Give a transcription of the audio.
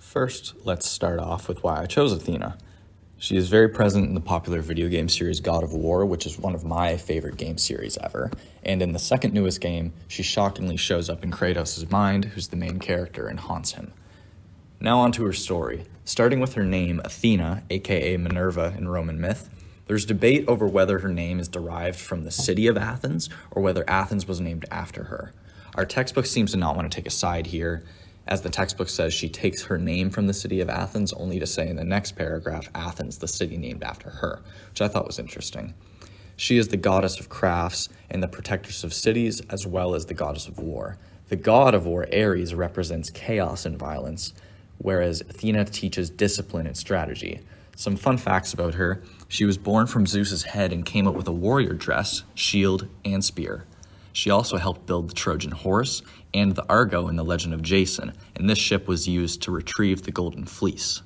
First, let's start off with why I chose Athena. She is very present in the popular video game series God of War, which is one of my favorite game series ever. And in the second newest game, she shockingly shows up in Kratos' mind, who's the main character, and haunts him. Now on to her story. Starting with her name, Athena, aka Minerva in Roman myth, there's debate over whether her name is derived from the city of Athens or whether Athens was named after her. Our textbook seems to not want to take a side here, as the textbook says she takes her name from the city of Athens, only to say in the next paragraph, Athens, the city named after her, which I thought was interesting. She is the goddess of crafts and the protectress of cities, as well as the goddess of war. The god of war, Ares, represents chaos and violence, whereas Athena teaches discipline and strategy. Some fun facts about her: she was born from Zeus's head and came up with a warrior dress, shield, and spear. She also helped build the Trojan horse and the Argo in the legend of Jason, and this ship was used to retrieve the Golden Fleece.